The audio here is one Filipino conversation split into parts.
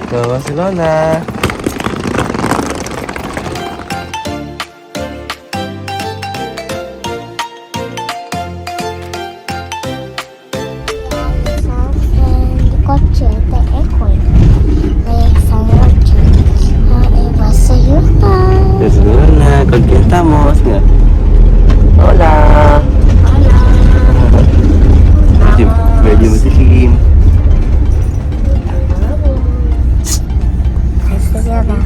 Go Barcelona! Kotse, det er koi. Det er famorti. Barcelona. Barcelona, ¿con quién estamos? Mira. Hola! Medyo matilim. Barcelona.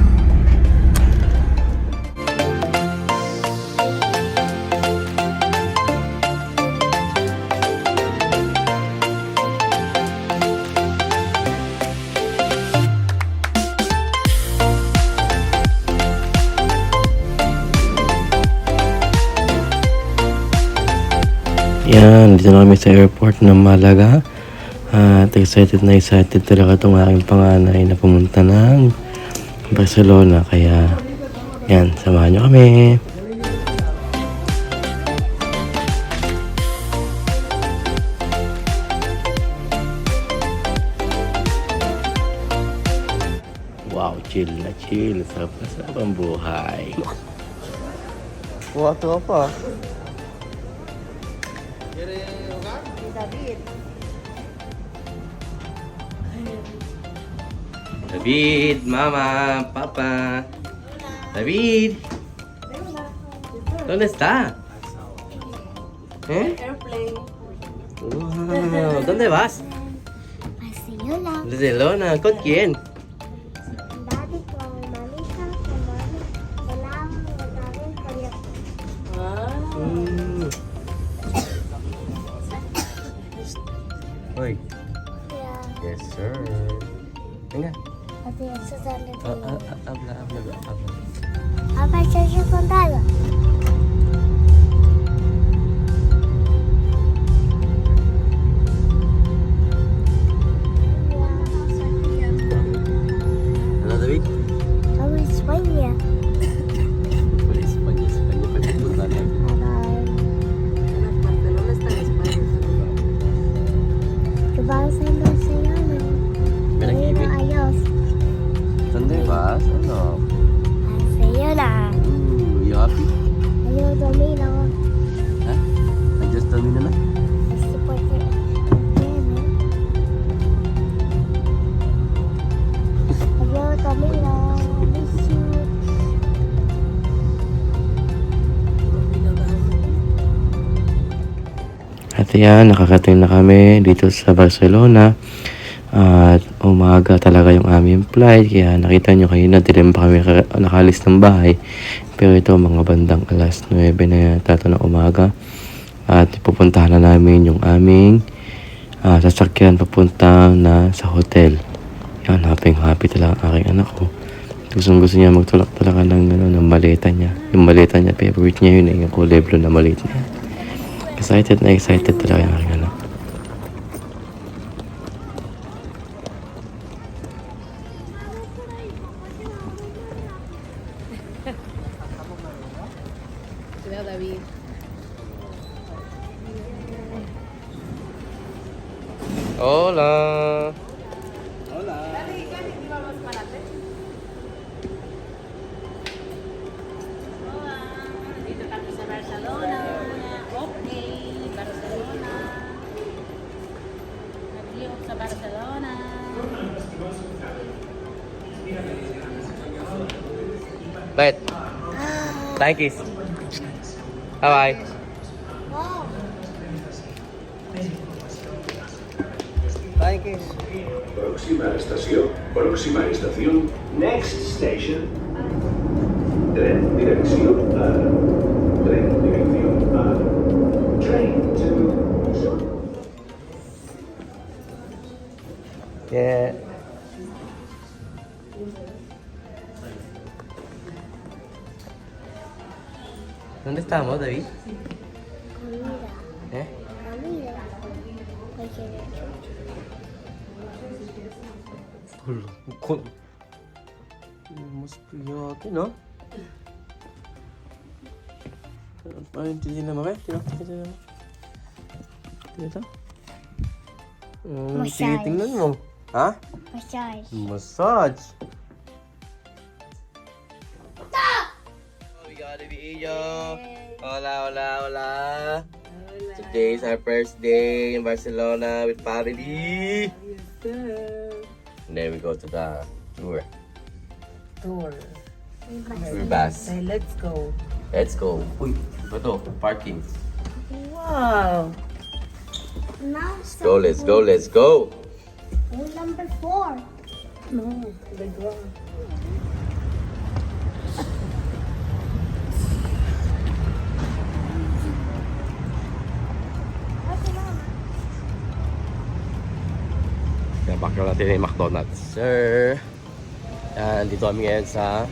Yan, dito na kami sa airport ng Malaga. At excited talaga itong aking panganay na pumunta ng Barcelona. Kaya, yan, samahan nyo kami. Wow, chill na chill. Sarap ang buhay. Kuha ito pa. David, Mama, Papa. David. ¿Dónde está? ¿Eh? Airplane. Wow, ¿dónde vas? Barcelona. Barcelona, ¿con quién? Daddy ko, mami ka, mami. Kailangan mo namin kaya. Ah. Hoy. Kaya, Yes, sir. Venga. ate, sasali ko. Habla. Apa siya kontado? Hola, David. Ako Espanya. España pa pupunta na. Barcelona está en España. Diba sa Barcelona? Ven aquí, ven. Ayos. ¿Dónde vas? Ano? Barcelona. You happy? Ayaw domino. Ha? Adjust daw nila na? Gusto po siya. Ayan, eh. Ayaw domino. Miss you. At yan, nakakating na kami dito sa Barcelona. At umaga talaga yung aming flight. Kaya nakita nyo kayo na dilim pa kami nakalis ng bahay. Pero ito mga bandang alas 9 na yata ito ng umaga. At pupuntahan na namin yung aming sasakyan papunta na sa hotel. Yan, happy talaga ang aking anak ko. Gusto niya magtulak talaga ng maleta niya. Yung maleta niya, favorite niya yun. Yung kulay blue na maleta niya. Excited talaga yung aking anak. Cuidado, David. Hola. Dito kami sa Barcelona. Okay, Barcelona. Nag-liop sa Barcelona. Bait. Thank you. Bye-bye. Wow. Thank you. Próxima estación, next station. Tren dirección A. Train to... Yeah. ¿Dónde estamos, David? Comida. ¿Eh? Comida. Cualquier hecho. Mas priyati, no? Parang titignan naman kayo. Tingnan naman. Tingnan ito. Masyado. Tingnan mo. Ha? Massage. Massage. We got a video. Hola, hola, hola. Today is our first day in Barcelona with family. And then we go to the tour. Tour. Tour bus. Say, let's go. Let's go. Uy, iba to. Parking. Wow. Now Go, let's go, let's go. rule number 4. No, the ground. Kaya background natin yung McDonald's. Sir. Yan, dito kami ngayon sa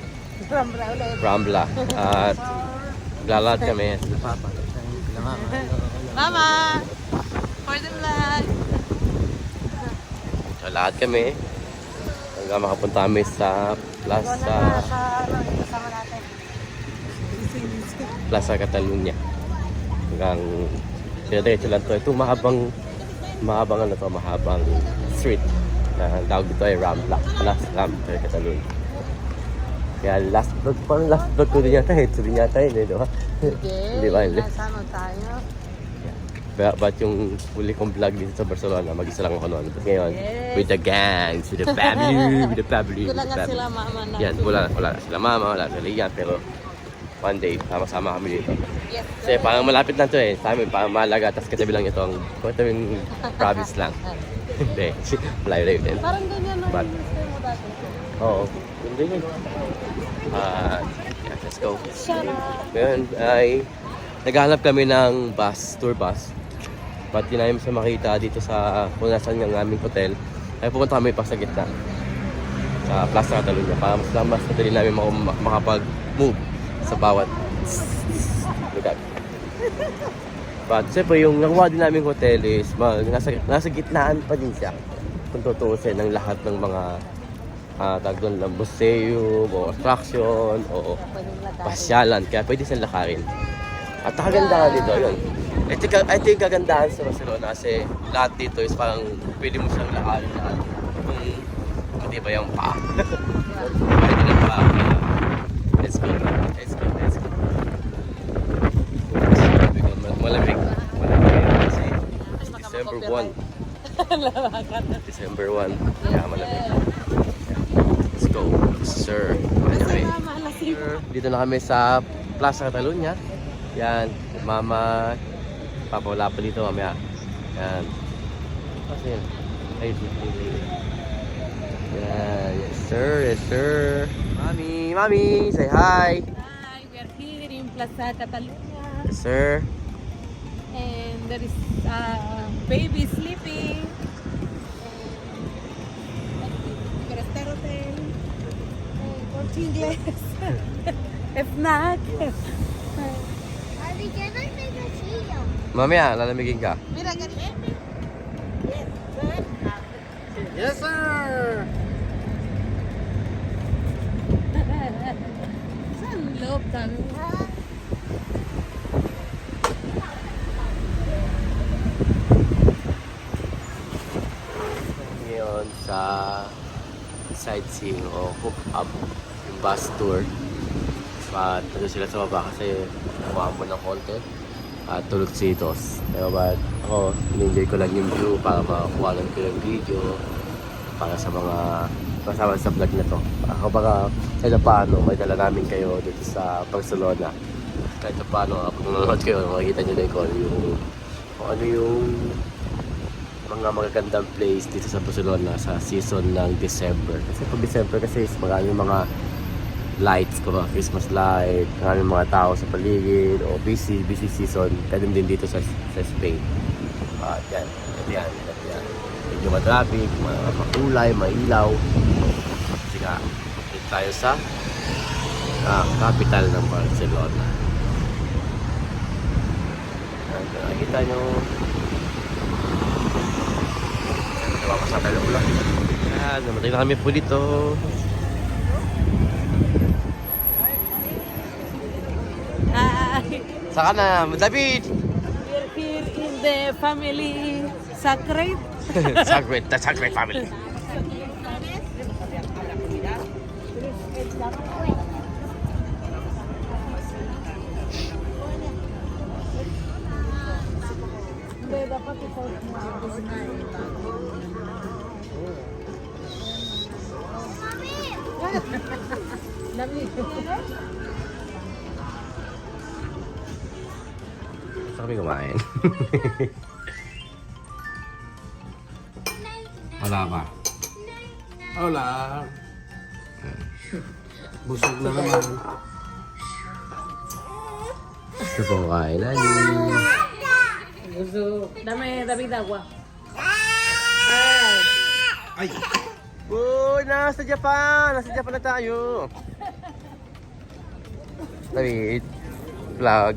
Rambla. At maglalakad kami. Sila Papa. Sila Mama. Mama! For the vlog! Lakad kami. Hanggang makapunta kami sa Plaza Catalunya. Hanggang diretso lang to. Ito mahabang street. Ang tawag dito ay Rambla. Plaza Catalunya. Kaya last vlog ko din yata eh. Ito din yata eh, di ba? Hindi ba? Hindi. Nasama tayo. But yung huli kong vlog dito sa Barcelona, mag-isa lang ako noon. Tapos ngayon, Yes. with the gangs, with the family, with the family. Kulangan sila mama na. Yan, wala sila mama, wala sila Lian, pero one day, sama-sama kami dito. Yes. Kasi parang malapit lang to eh, sa amin, parang Malaga, tapos katabi lang ito ang province lang. Hindi, malayo din. Parang ganyan na But- yung stay mo dati. Oo, hindi yun. Let's go. Shut up! Ngayon ay naghahanap kami ng tour bus. But di namin siya makita dito sa kung nasaan yung aming hotel. Ay pupunta kami pa sa gitna. Sa Plaza Catalunya. Para mas madali namin makapag-move sa bawat lugar. But siyempre yung nakuha din namin hotel is nasa gitnaan pa din siya. Kung tutuusin ng lahat ng mga tag doon lang museum o attraction o Pwedeng lakarin. pasyalan, kaya pwede siyang lakarin. At kagandahan dito, yun. Ito yung kagandahan sa Barcelona kasi lahat dito is parang pwede mo siyang lakarin lahat. Kung hindi ba yung paa. Pwede ng paa. Let's go. Malamig kasi December 1. December 1. Kaya malamig. Let's go, sir. Okay. Mama, lasing. Dito na kami sa Plaza Catalunya. Yan, mama, papa wala pa dito mamaya. Yan. Kasi yan. Yan, yes sir. Mami, say hi. Hi, we are here in Plaza Catalunya. Yes sir. And there is a baby sleeping. And Hotel. Corte Inglés. Snack. Daddy, can I take a video? Mamaya, lalamigin ka. Mira, ganito. Yes sir. Saan loob kami? Ngayon sa sightseeing o hook up yung bus tour. At nandun sila sa baba kasi kumamon ng konti at tulog sitos. Pero ba ako, in-enjoy ko lang yung view para makakuha lang ko yung video para sa mga kasama sa vlog na to. Ako baka kahit na paano may dala namin kayo dito sa Barcelona. Kahit na paano kapag nanonood kayo makikita nyo din kung ano yung mga magagandang place dito sa Barcelona sa season ng December. Kasi pag December kasi is maraming mga lights ko, Christmas light, maraming mga tao sa paligid o busy season. Ganun din dito sa Spain. Yan. Medyo matraffic, makulay, mailaw. Kasi nga, dito tayo sa capital ng Barcelona. Nakikita nyo sa tayo ulan. Yan, namatay na kami po dito. Hi. Saka na, David! We're here in the family sacred. Sacred family. Hindi, dapat ikaw mo. Dami. Gusto kami kumain. Wala ba? Wala. Busog na naman. Gusto po kain, Lali. Gusto. Dami, dami dagwa. Ay! Uy, nasa Japan! Nasa Japan na tayo! David, vlog.